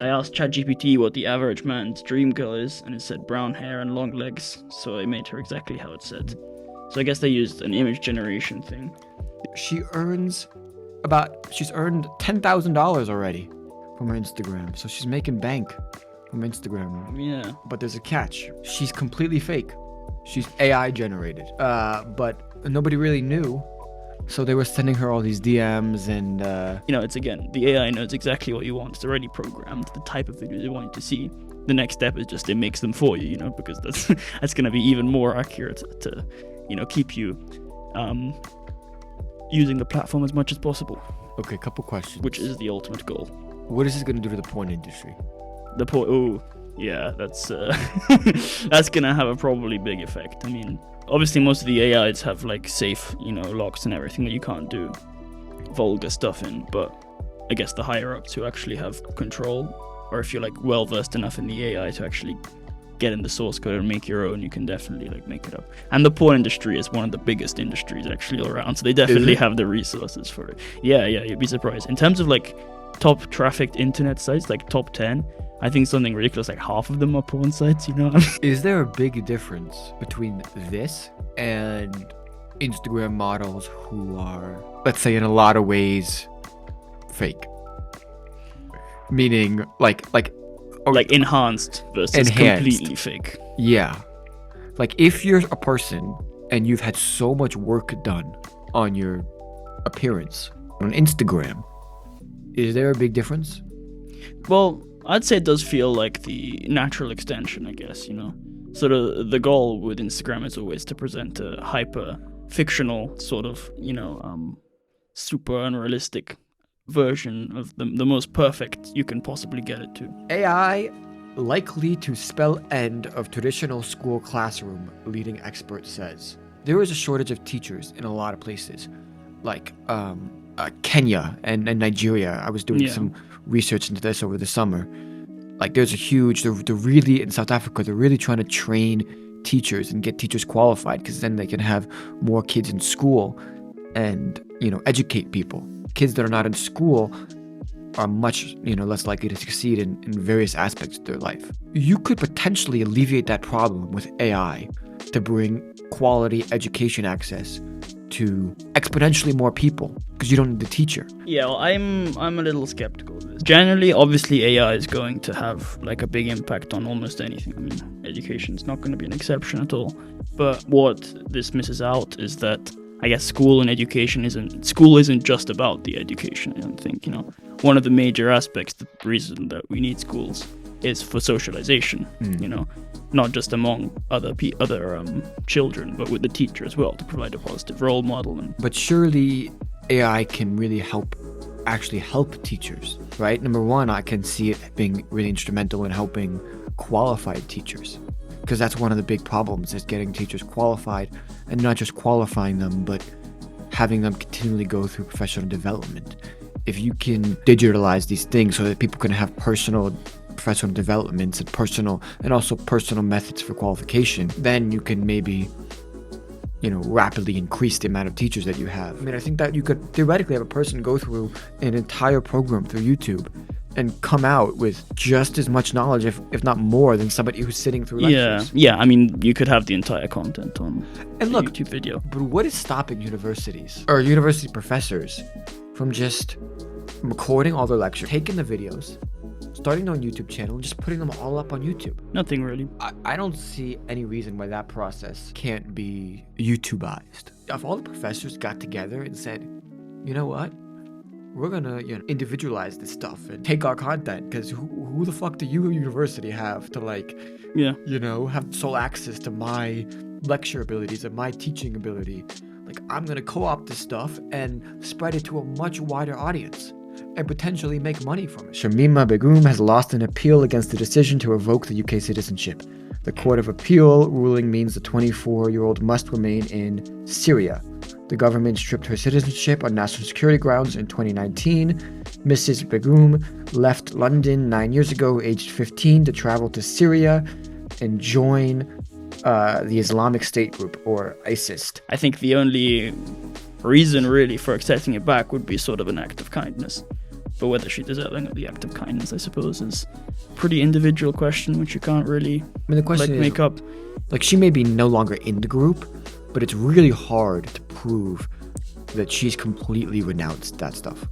I asked ChatGPT what the average man's dream girl is, and it said brown hair and long legs, so I made her exactly how it said. So I guess they used an image generation thing. She's earned $10,000 already from her Instagram. So she's making bank from Instagram. Yeah. But there's a catch. She's completely fake. She's AI generated. But nobody really knew. So they were sending her all these DMs and... It's again, the AI knows exactly what you want. It's already programmed the type of video they want you to see. The next step is just it makes them for you, because that's going to be even more accurate to, keep you using the platform as much as possible. Okay, couple questions. Which is the ultimate goal. What is this going to do to the porn industry? That's that's going to have a probably big effect. I mean, obviously most of the AIs have like safe, locks and everything that you can't do vulgar stuff in, but I guess the higher ups who actually have control, or if you're like well versed enough in the AI to actually get in the source code and make your own, you can definitely like make it up. And the porn industry is one of the biggest industries actually all around, so they definitely have the resources for it. Yeah, you'd be surprised. In terms of like top trafficked internet sites, like top 10, I think something ridiculous like half of them are porn sites, Is there a big difference between this and Instagram models who are, let's say, in a lot of ways fake? Meaning like enhanced versus completely fake. Yeah. Like if you're a person and you've had so much work done on your appearance on Instagram, is there a big difference? Well, I'd say it does feel like the natural extension, I guess, Sort of the goal with Instagram is always to present a hyper fictional sort of, super unrealistic version of the most perfect you can possibly get it to. AI likely to spell end of traditional school classroom, leading expert says. There is a shortage of teachers in a lot of places, like Kenya and Nigeria. I was doing some research into this over the summer. Like there's a huge, they're really, in South Africa, they're really trying to train teachers and get teachers qualified, because then they can have more kids in school and, educate people. Kids that are not in school are much, less likely to succeed in various aspects of their life. You could potentially alleviate that problem with AI to bring quality education access to exponentially more people, because you don't need the teacher. Yeah, well, I'm a little skeptical of this. Generally, obviously, AI is going to have like a big impact on almost anything. I mean, education's not going to be an exception at all. But what this misses out is that I guess school isn't just about the education. I don't think, one of the major aspects, the reason that we need schools is for socialization, not just among other children, but with the teacher as well, to provide a positive role model. But surely AI can really help teachers, right? Number one, I can see it being really instrumental in helping qualified teachers, because that's one of the big problems, is getting teachers qualified, and not just qualifying them, but having them continually go through professional development. If you can digitalize these things so that people can have personal professional developments and also personal methods for qualification, then you can maybe, rapidly increase the amount of teachers that you have. I mean, I think that you could theoretically have a person go through an entire program through YouTube and come out with just as much knowledge, if not more, than somebody who's sitting through lectures. Yeah. I mean, you could have the entire content on a YouTube video. But what is stopping universities or university professors from just recording all their lectures, taking the videos, starting their own YouTube channel, and just putting them all up on YouTube? Nothing really. I don't see any reason why that process can't be YouTubeized. If all the professors got together and said, you know what? We're gonna individualize this stuff and take our content, because who the fuck do you, university, have to have sole access to my lecture abilities and my teaching ability? Like, I'm gonna co-opt this stuff and spread it to a much wider audience and potentially make money from it. Shamima Begum has lost an appeal against the decision to revoke the UK citizenship. The Court of Appeal ruling means the 24-year-old must remain in Syria. The government stripped her citizenship on national security grounds in 2019. Mrs. Begum left London 9 years ago, aged 15, to travel to Syria and join the Islamic State group, or ISIS. I think the only reason really for accepting it back would be sort of an act of kindness. But whether she's deserving of the act of kindness, I suppose, is a pretty individual question, which you can't really the question make up. Like, she may be no longer in the group, but it's really hard to prove that she's completely renounced that stuff,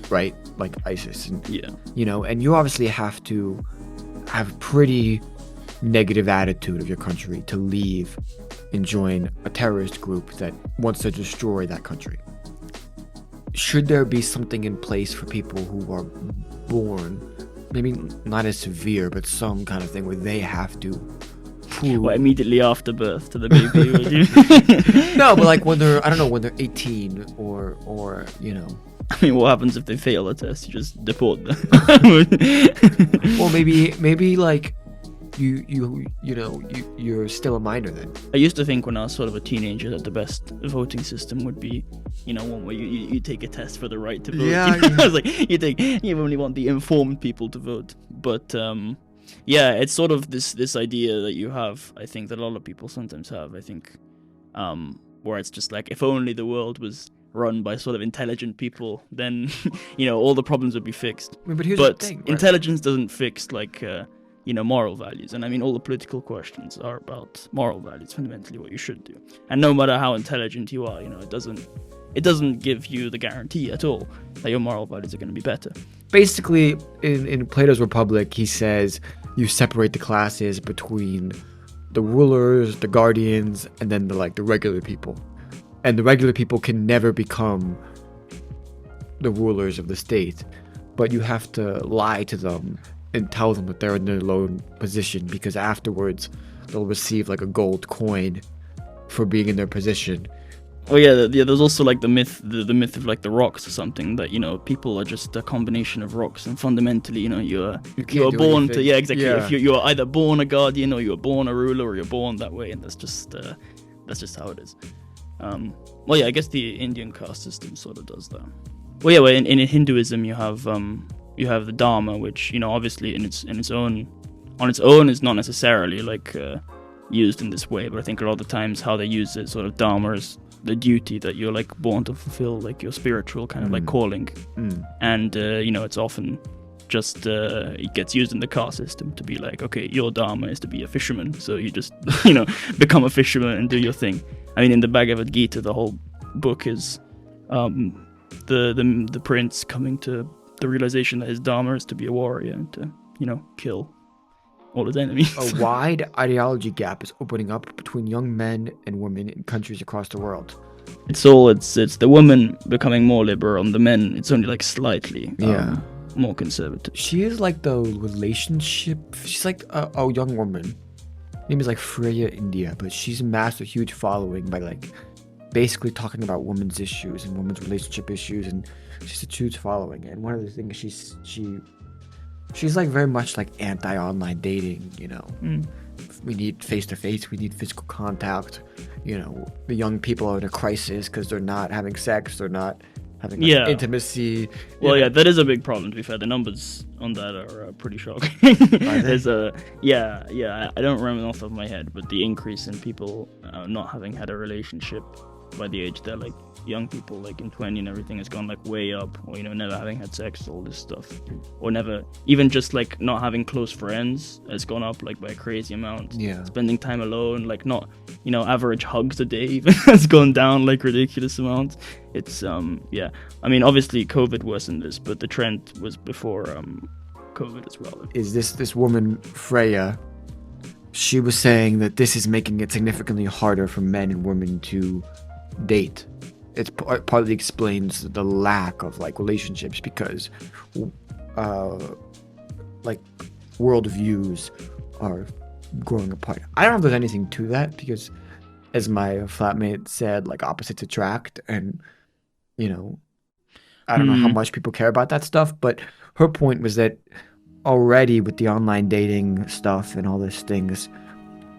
right? Like ISIS, and and you obviously have to have a pretty negative attitude of your country to leave and join a terrorist group that wants to destroy that country. Should there be something in place for people who are born, maybe not as severe, but some kind of thing where they have to prove... Well, immediately after birth to the baby, would you? No, but like when they're 18 or I mean, what happens if they fail a test? You just deport them. Well, maybe like you're still a minor then. I used to think when I was sort of a teenager that the best voting system would be, one where you take a test for the right to vote. Yeah, I was like, you only want the informed people to vote. But it's sort of this idea that you have, I think, that a lot of people sometimes have, I think, where it's just like, if only the world was run by sort of intelligent people, then, all the problems would be fixed. I mean, but here's the thing, right? Intelligence doesn't fix, like, moral values. And I mean, all the political questions are about moral values, fundamentally what you should do. And no matter how intelligent you are, it doesn't give you the guarantee at all that your moral values are going to be better. Basically, in Plato's Republic, he says you separate the classes between the rulers, the guardians, and then the regular people. And the regular people can never become the rulers of the state, but you have to lie to them and tell them that they're in their low position, because afterwards they'll receive like a gold coin for being in their position. Oh yeah, there's also like the myth of like the rocks or something, that people are just a combination of rocks, and fundamentally, you're born anything. to exactly. Yeah. If you're either born a guardian or you're born a ruler, or you're born that way, and that's just how it is. I guess the Indian caste system sort of does that. In Hinduism you have the Dharma, which obviously on its own is not necessarily like used in this way, but I think a lot of the times how they use it, sort of Dharma, is the duty that you're like born to fulfill, like your spiritual kind of like calling, and it's often just it gets used in the caste system to be like, okay, your Dharma is to be a fisherman, so you just become a fisherman and do your thing. I mean, in the Bhagavad Gita, the whole book is the prince coming to the realization that his Dharma is to be a warrior and to kill all his enemies. A wide ideology gap is opening up between young men and women in countries across the world. It's the women becoming more liberal, and the men, it's only like slightly more conservative. She is like the relationship. She's like a young woman. Her name is like Freya India, but she's amassed a huge following by like basically talking about women's issues and women's relationship issues, and she's a huge following. And one of the things she's like very much like anti-online dating. We need face-to-face, we need physical contact. The young people are in a crisis because they're not having sex, they're not having intimacy. That is a big problem, to be fair. The numbers on that are pretty shocking. There's I don't remember off the top of my head, but the increase in people not having had a relationship by the age they're like young people, like in 20 and everything, has gone like way up, or never having had sex, all this stuff, or never even just like not having close friends has gone up like by a crazy amount. Spending time alone, like not average hugs a day even has gone down like ridiculous amounts. It's I mean, obviously COVID worsened this, but the trend was before COVID as well. Is this woman Freya? She was saying that this is making it significantly harder for men and women to date. It partly explains the lack of like relationships, because like worldviews are growing apart. I don't know if there's anything to that, because as my flatmate said, like opposites attract, and I don't know how much people care about that stuff, but her point was that already with the online dating stuff and all these things,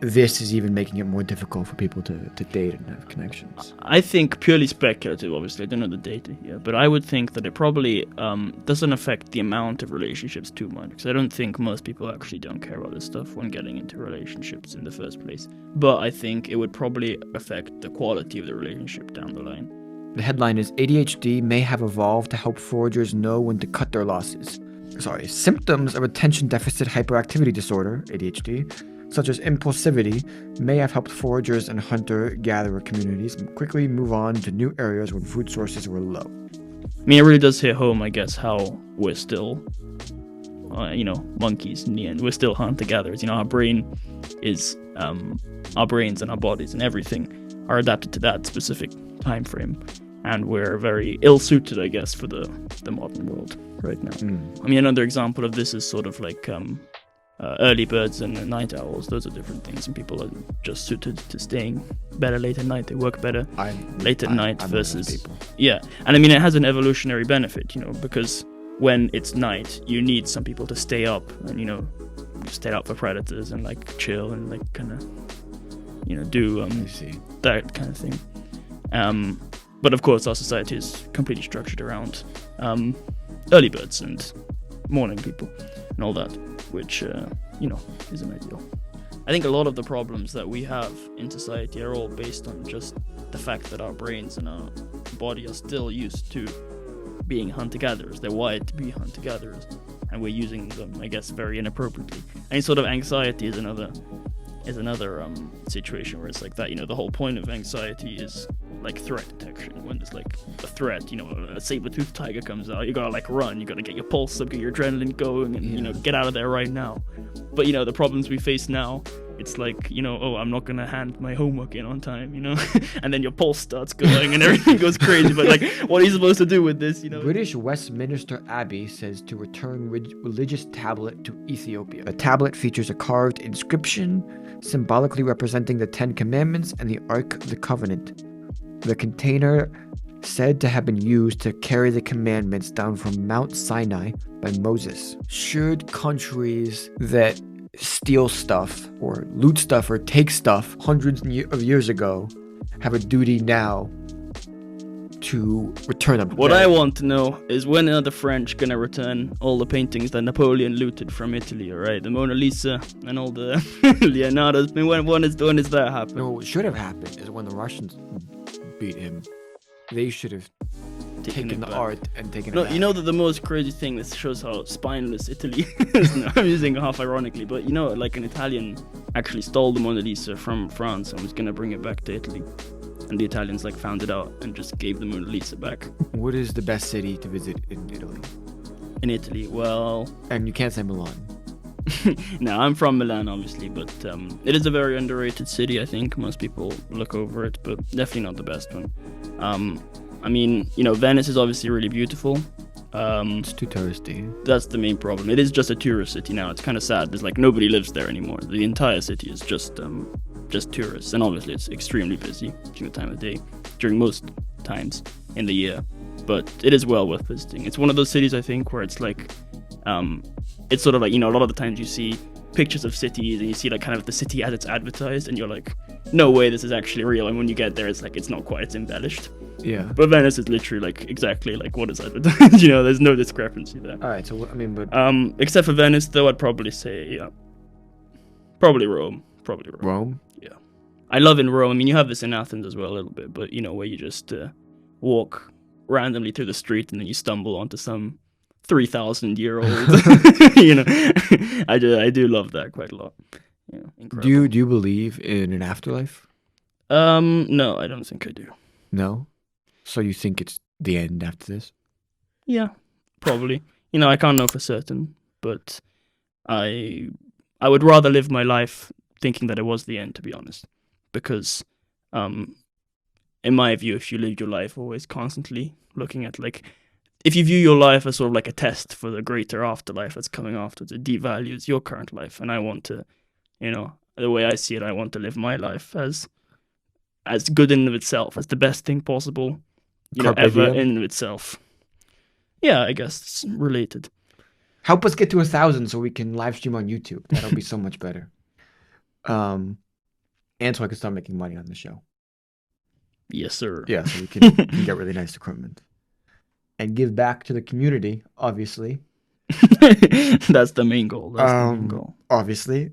this is even making it more difficult for people to date and have connections. I think purely speculative, obviously, I don't know the data here, but I would think that it probably doesn't affect the amount of relationships too much, because I don't think most people actually don't care about this stuff when getting into relationships in the first place. But I think it would probably affect the quality of the relationship down the line, The headline is ADHD may have evolved to help foragers know when to cut their losses. Symptoms of attention deficit hyperactivity disorder, ADHD, such as impulsivity, may have helped foragers and hunter-gatherer communities quickly move on to new areas when food sources were low. I mean, it really does hit home, I guess, how we're still, monkeys in the end. We're still hunter-gatherers. Our brains and our bodies and everything are adapted to that specific time frame. And we're very ill-suited, I guess, for the modern world right now. I mean, another example of this is sort of like early birds and night owls. Those are different things, and people are just suited to staying better late at night. They work better late at night versus... Yeah, and I mean, it has an evolutionary benefit, because when it's night, you need some people to stay up and, stay up for predators and, like, chill and, like, kind of, do that kind of thing. But of course, our society is completely structured around early birds and morning people and all that, which, isn't ideal. I think a lot of the problems that we have in society are all based on just the fact that our brains and our body are still used to being hunter-gatherers. They're wired to be hunter-gatherers, and we're using them, I guess, very inappropriately. And sort of anxiety is another situation where it's like that. The whole point of anxiety is like threat detection. When there's like a threat, a saber-toothed tiger comes out, you gotta like run, you gotta get your pulse up, get your adrenaline going, and get out of there right now. But the problems we face now, it's like, I'm not gonna hand my homework in on time, and then your pulse starts going and everything goes crazy. But like, what are you supposed to do with this, British Westminster Abbey says to return religious tablet to Ethiopia. The tablet features a carved inscription symbolically representing the Ten Commandments and the Ark of the Covenant. The container said to have been used to carry the commandments down from Mount Sinai by Moses. Should countries that steal stuff or loot stuff or take stuff hundreds of years ago have a duty now to return them? What I want to know is, when are the French gonna return all the paintings that Napoleon looted from Italy, alright? The Mona Lisa and all the Leonardo's. When is that happening? No, what should have happened is when the Russians beat him, they should have taken the art and taken it back. You know that the most crazy thing that shows how spineless Italy is. No, I'm using it half ironically, but like an Italian actually stole the Mona Lisa from France and was gonna bring it back to Italy, and the Italians like found it out and just gave the Mona Lisa back. What is the best city to visit in Italy? In Italy, well, and you can't say Milan. No, I'm from Milan, obviously, but it is a very underrated city. I think most people look over it, but definitely not the best one. I mean, Venice is obviously really beautiful. It's too touristy. That's the main problem. It is just a tourist city now. It's kind of sad. There's like nobody lives there anymore. The entire city is just tourists, and obviously it's extremely busy during the time of day, during most times in the year. But it is well worth visiting. It's one of those cities, I think, where it's like, it's sort of like, a lot of the times you see pictures of cities and you see like kind of the city as it's advertised, and you're like, no way, this is actually real. And when you get there, it's like, it's not quite, it's embellished. Yeah. But Venice is literally like exactly like what is advertised. There's no discrepancy there. All right. So but except for Venice, though, I'd probably say probably Rome. Rome. Yeah. I love in Rome. I mean, you have this in Athens as well a little bit, but where you just walk randomly through the street and then you stumble onto some 3,000-year-old. I do love that quite a lot. Do you believe in an afterlife? No, I don't think I do. No? So you think it's the end after this? Yeah, probably. I can't know for certain, but I would rather live my life thinking that it was the end, to be honest. Because, in my view, if you live your life always constantly looking at, like, if you view your life as sort of like a test for the greater afterlife that's coming afterwards, it devalues your current life. And I want to, the way I see it, I want to live my life as good in and of itself, as the best thing possible, ever in and of itself. Yeah, I guess it's related. Help us get to 1,000 so we can live stream on YouTube. That'll be so much better. And so I can start making money on the show. Yes, sir. Yeah, so we can get really nice equipment. And give back to the community, obviously. That's the main goal. Obviously.